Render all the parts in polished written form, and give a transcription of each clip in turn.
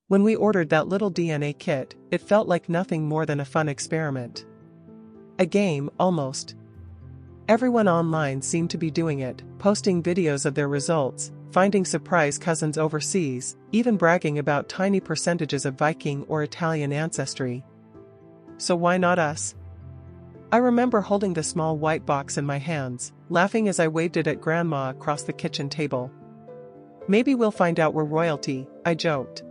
When we ordered that little DNA kit, it felt like nothing more than a fun experiment. A game, almost. Everyone online seemed to be doing it, posting videos of their results, finding surprise cousins overseas, even bragging about tiny percentages of Viking or Italian ancestry. So why not us? I remember holding the small white box in my hands, laughing as I waved it at Grandma across the kitchen table. Maybe we'll find out we're royalty, I joked.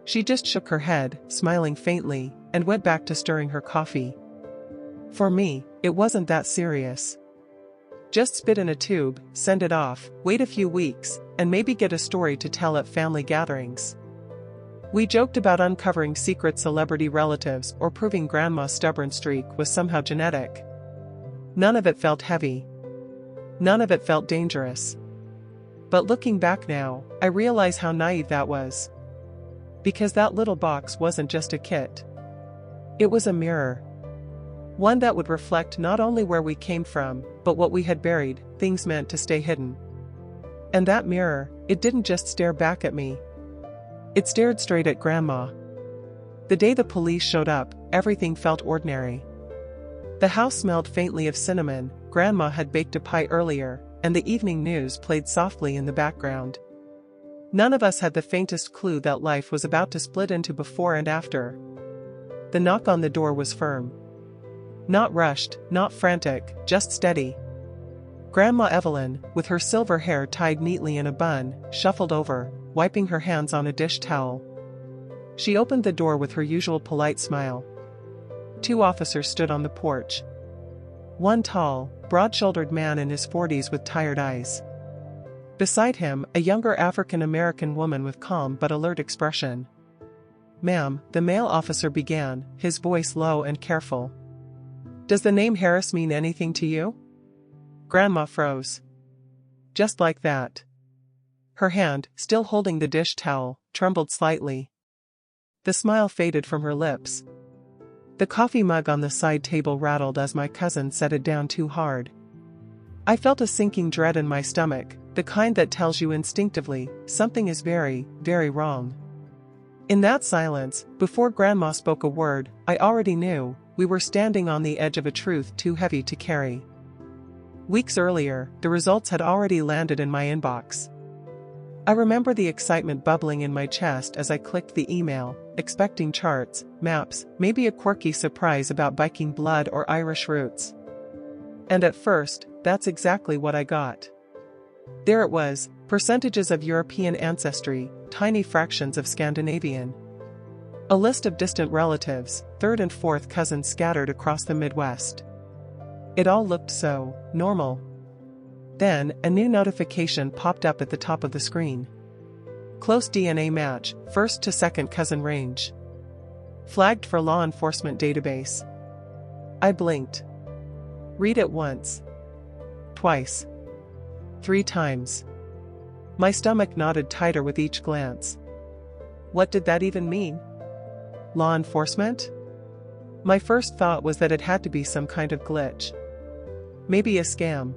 She just shook her head, smiling faintly, and went back to stirring her coffee. For me, it wasn't that serious. Just spit in a tube, send it off, wait a few weeks, and maybe get a story to tell at family gatherings. We joked about uncovering secret celebrity relatives or proving Grandma's stubborn streak was somehow genetic. None of it felt heavy. None of it felt dangerous. But looking back now, I realize how naive that was. Because that little box wasn't just a kit. It was a mirror. One that would reflect not only where we came from, but what we had buried, things meant to stay hidden. And that mirror, it didn't just stare back at me. It stared straight at Grandma. The day the police showed up, everything felt ordinary. The house smelled faintly of cinnamon, Grandma had baked a pie earlier, and the evening news played softly in the background. None of us had the faintest clue that life was about to split into before and after. The knock on the door was firm. Not rushed, not frantic, just steady. Grandma Evelyn, with her silver hair tied neatly in a bun, shuffled over, wiping her hands on a dish towel. She opened the door with her usual polite smile. 2 officers stood on the porch. One tall, broad-shouldered man in his 40s with tired eyes. Beside him, a younger African-American woman with calm but alert expression. "Ma'am," the male officer began, his voice low and careful. "Does the name Harris mean anything to you?" Grandma froze. Just like that. Her hand, still holding the dish towel, trembled slightly. The smile faded from her lips. The coffee mug on the side table rattled as my cousin set it down too hard. I felt a sinking dread in my stomach, the kind that tells you instinctively, something is very, very wrong. In that silence, before Grandma spoke a word, I already knew, we were standing on the edge of a truth too heavy to carry. Weeks earlier, the results had already landed in my inbox. I remember the excitement bubbling in my chest as I clicked the email, expecting charts, maps, maybe a quirky surprise about Viking blood or Irish roots. And at first, that's exactly what I got. There it was, percentages of European ancestry, tiny fractions of Scandinavian. A list of distant relatives, 3rd and 4th cousins scattered across the Midwest. It all looked so normal. Then, a new notification popped up at the top of the screen. Close DNA match, 1st to 2nd cousin range. Flagged for law enforcement database. I blinked. Read it once. Twice. 3 times. My stomach knotted tighter with each glance. What did that even mean? Law enforcement? My first thought was that it had to be some kind of glitch. Maybe a scam.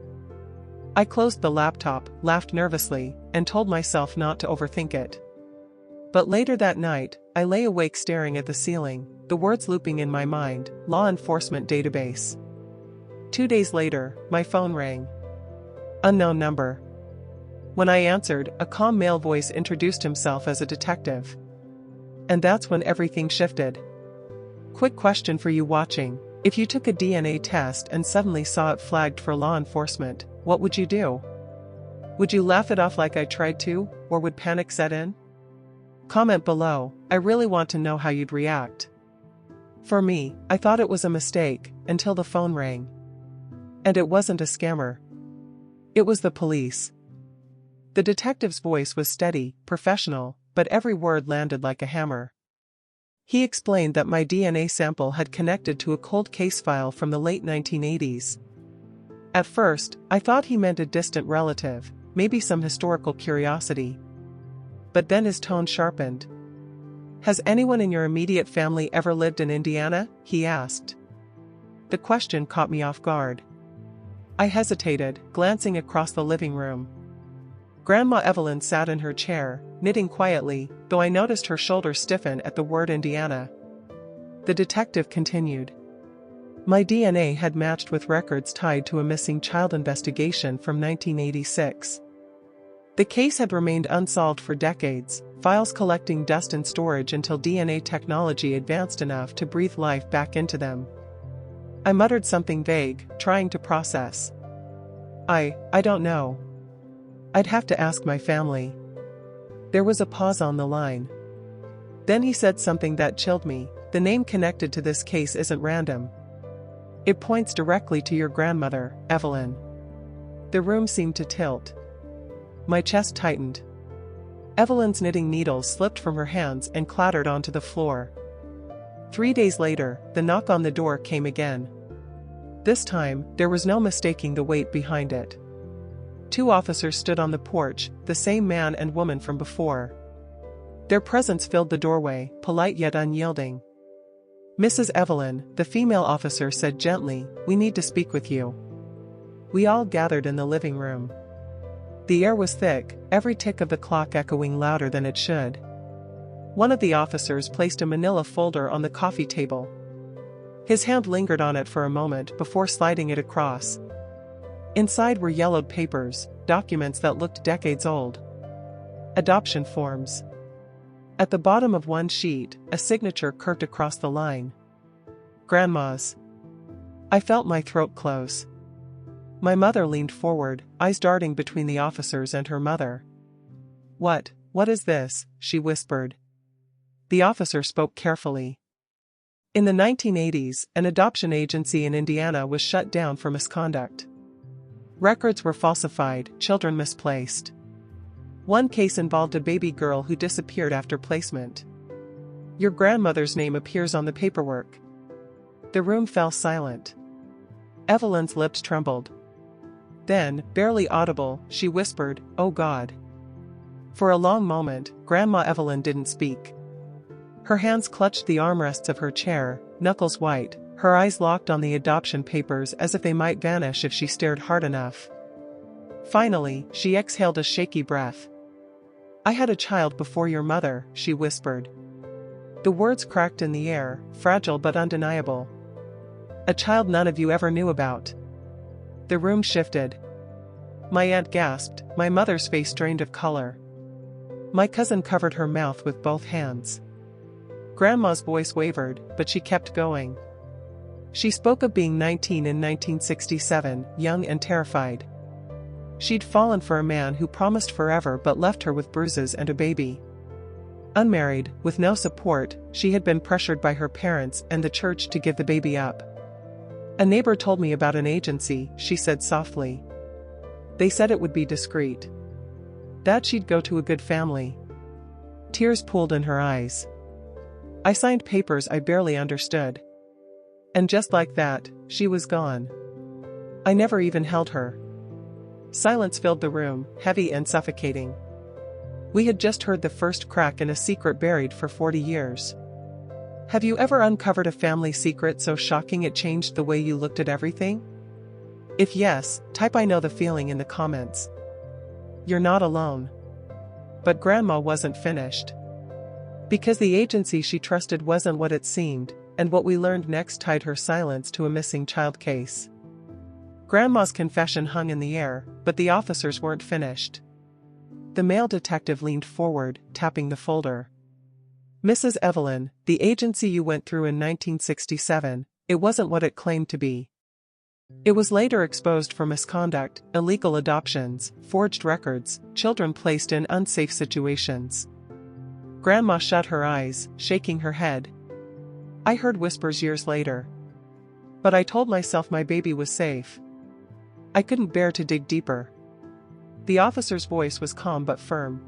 I closed the laptop, laughed nervously, and told myself not to overthink it. But later that night, I lay awake staring at the ceiling, the words looping in my mind, law enforcement database. 2 days later, my phone rang. Unknown number. When I answered, a calm male voice introduced himself as a detective. And that's when everything shifted. Quick question for you watching. If you took a DNA test and suddenly saw it flagged for law enforcement, what would you do? Would you laugh it off like I tried to, or would panic set in? Comment below, I really want to know how you'd react. For me, I thought it was a mistake, until the phone rang. And it wasn't a scammer. It was the police. The detective's voice was steady, professional, but every word landed like a hammer. He explained that my DNA sample had connected to a cold case file from the late 1980s. At first, I thought he meant a distant relative, maybe some historical curiosity. But then his tone sharpened. "Has anyone in your immediate family ever lived in Indiana?" he asked. The question caught me off guard. I hesitated, glancing across the living room. Grandma Evelyn sat in her chair, knitting quietly, though I noticed her shoulders stiffen at the word Indiana. The detective continued. My DNA had matched with records tied to a missing child investigation from 1986. The case had remained unsolved for decades, files collecting dust in storage until DNA technology advanced enough to breathe life back into them. I muttered something vague, trying to process. I don't know. I'd have to ask my family. There was a pause on the line. Then he said something that chilled me. The name connected to this case isn't random. It points directly to your grandmother, Evelyn. The room seemed to tilt. My chest tightened. Evelyn's knitting needles slipped from her hands and clattered onto the floor. 3 days later, the knock on the door came again. This time, there was no mistaking the weight behind it. 2 officers stood on the porch, the same man and woman from before. Their presence filled the doorway, polite yet unyielding. Mrs. Evelyn, the female officer said gently, "We need to speak with you." We all gathered in the living room. The air was thick, every tick of the clock echoing louder than it should. One of the officers placed a manila folder on the coffee table. His hand lingered on it for a moment before sliding it across. Inside were yellowed papers, documents that looked decades old. Adoption forms. At the bottom of one sheet, a signature curved across the line. Grandma's. I felt my throat close. My mother leaned forward, eyes darting between the officers and her mother. What is this?" she whispered. The officer spoke carefully. In the 1980s, an adoption agency in Indiana was shut down for misconduct. Records were falsified, children misplaced. One case involved a baby girl who disappeared after placement. Your grandmother's name appears on the paperwork. The room fell silent. Evelyn's lips trembled. Then, barely audible, she whispered, "Oh God." For a long moment, Grandma Evelyn didn't speak. Her hands clutched the armrests of her chair, knuckles white, her eyes locked on the adoption papers as if they might vanish if she stared hard enough. Finally, she exhaled a shaky breath. "I had a child before your mother," she whispered. The words cracked in the air, fragile but undeniable. "A child none of you ever knew about." The room shifted. My aunt gasped, my mother's face drained of color. My cousin covered her mouth with both hands. Grandma's voice wavered, but she kept going. She spoke of being 19 in 1967, young and terrified. She'd fallen for a man who promised forever but left her with bruises and a baby. Unmarried, with no support, she had been pressured by her parents and the church to give the baby up. "A neighbor told me about an agency," she said softly. "They said it would be discreet. That she'd go to a good family." Tears pooled in her eyes. I signed papers I barely understood. And just like that, she was gone. I never even held her. Silence filled the room, heavy and suffocating. We had just heard the first crack in a secret buried for 40 years. Have you ever uncovered a family secret so shocking it changed the way you looked at everything? If yes, type "I know the feeling" in the comments. You're not alone. But Grandma wasn't finished. Because the agency she trusted wasn't what it seemed, and what we learned next tied her silence to a missing child case. Grandma's confession hung in the air, but the officers weren't finished. The male detective leaned forward, tapping the folder. "Mrs. Evelyn, the agency you went through in 1967, it wasn't what it claimed to be. It was later exposed for misconduct, illegal adoptions, forged records, children placed in unsafe situations." Grandma shut her eyes, shaking her head. I heard whispers years later. But I told myself my baby was safe. I couldn't bear to dig deeper. The officer's voice was calm but firm.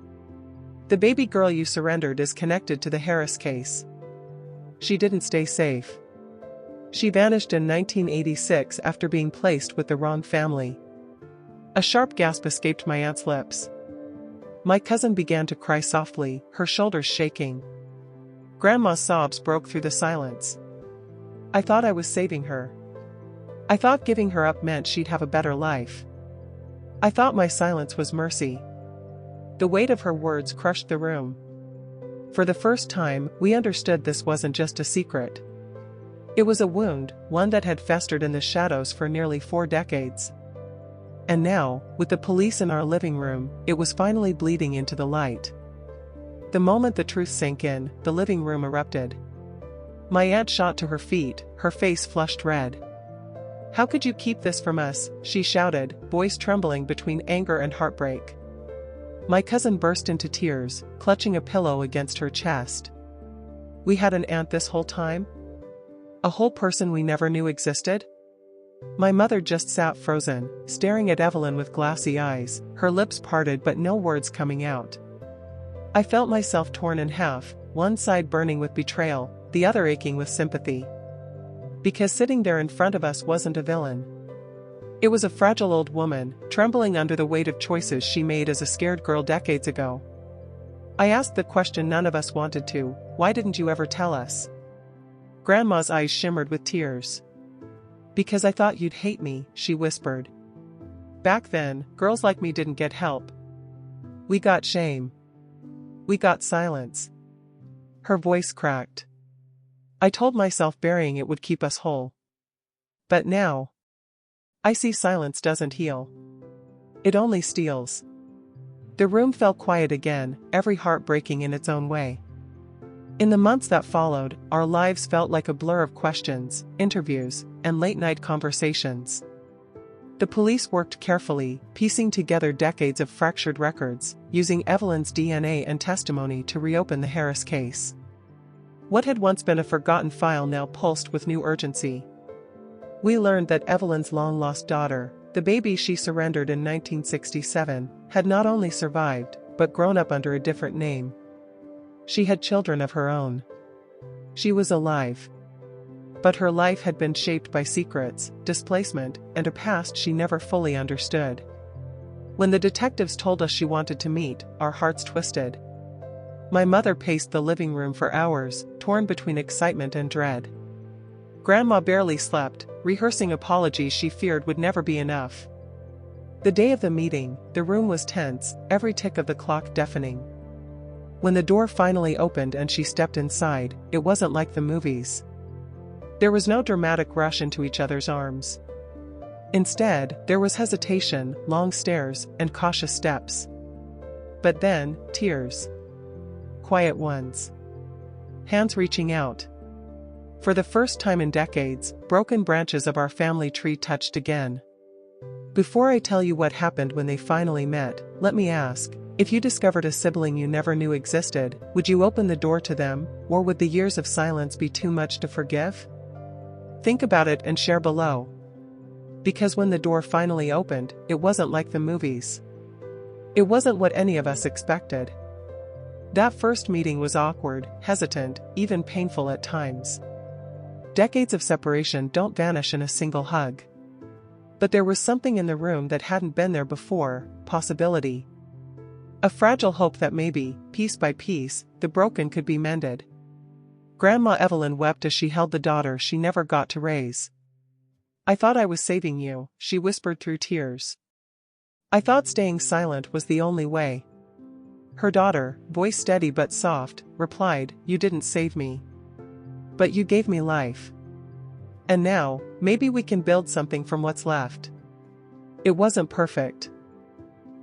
"The baby girl you surrendered is connected to the Harris case. She didn't stay safe. She vanished in 1986 after being placed with the wrong family." A sharp gasp escaped my aunt's lips. My cousin began to cry softly, her shoulders shaking. Grandma's sobs broke through the silence. I thought I was saving her. I thought giving her up meant she'd have a better life. I thought my silence was mercy. The weight of her words crushed the room. For the first time, we understood this wasn't just a secret. It was a wound, one that had festered in the shadows for nearly 4 decades. And now, with the police in our living room, it was finally bleeding into the light. The moment the truth sank in, the living room erupted. My aunt shot to her feet, her face flushed red. "How could you keep this from us?" she shouted, voice trembling between anger and heartbreak. My cousin burst into tears, clutching a pillow against her chest. "We had an aunt this whole time? A whole person we never knew existed?" My mother just sat frozen, staring at Evelyn with glassy eyes, her lips parted but no words coming out. I felt myself torn in half, one side burning with betrayal, the other aching with sympathy. Because sitting there in front of us wasn't a villain. It was a fragile old woman, trembling under the weight of choices she made as a scared girl decades ago. I asked the question none of us wanted to: "Why didn't you ever tell us?" Grandma's eyes shimmered with tears. "Because I thought you'd hate me," she whispered. "Back then, girls like me didn't get help. We got shame. We got silence." Her voice cracked. I told myself burying it would keep us whole. But now, I see silence doesn't heal. It only steals. The room fell quiet again, every heart breaking in its own way. In the months that followed, our lives felt like a blur of questions, interviews, and late-night conversations. The police worked carefully, piecing together decades of fractured records, using Evelyn's DNA and testimony to reopen the Harris case. What had once been a forgotten file now pulsed with new urgency. We learned that Evelyn's long-lost daughter, the baby she surrendered in 1967, had not only survived, but grown up under a different name. She had children of her own. She was alive. But her life had been shaped by secrets, displacement, and a past she never fully understood. When the detectives told us she wanted to meet, our hearts twisted. My mother paced the living room for hours, torn between excitement and dread. Grandma barely slept, rehearsing apologies she feared would never be enough. The day of the meeting, the room was tense, every tick of the clock deafening. When the door finally opened and she stepped inside, it wasn't like the movies. There was no dramatic rush into each other's arms. Instead, there was hesitation, long stares, and cautious steps. But then, tears. Quiet ones. Hands reaching out. For the first time in decades, broken branches of our family tree touched again. Before I tell you what happened when they finally met, let me ask, if you discovered a sibling you never knew existed, would you open the door to them, or would the years of silence be too much to forgive? Think about it and share below. Because when the door finally opened, it wasn't like the movies. It wasn't what any of us expected. That first meeting was awkward, hesitant, even painful at times. Decades of separation don't vanish in a single hug. But there was something in the room that hadn't been there before: possibility. A fragile hope that maybe, piece by piece, the broken could be mended. Grandma Evelyn wept as she held the daughter she never got to raise. "I thought I was saving you," she whispered through tears. "I thought staying silent was the only way." Her daughter, voice steady but soft, replied, "You didn't save me. But you gave me life. And now, maybe we can build something from what's left." It wasn't perfect.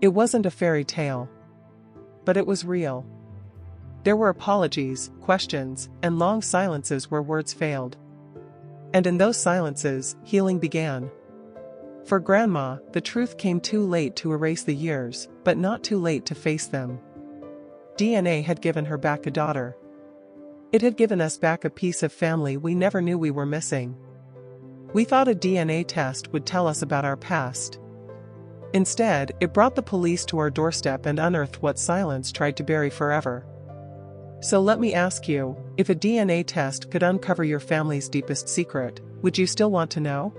It wasn't a fairy tale. But it was real. There were apologies, questions, and long silences where words failed. And in those silences, healing began. For Grandma, the truth came too late to erase the years, but not too late to face them. DNA had given her back a daughter. It had given us back a piece of family we never knew we were missing. We thought a DNA test would tell us about our past. Instead, it brought the police to our doorstep and unearthed what silence tried to bury forever. So let me ask you, if a DNA test could uncover your family's deepest secret, would you still want to know?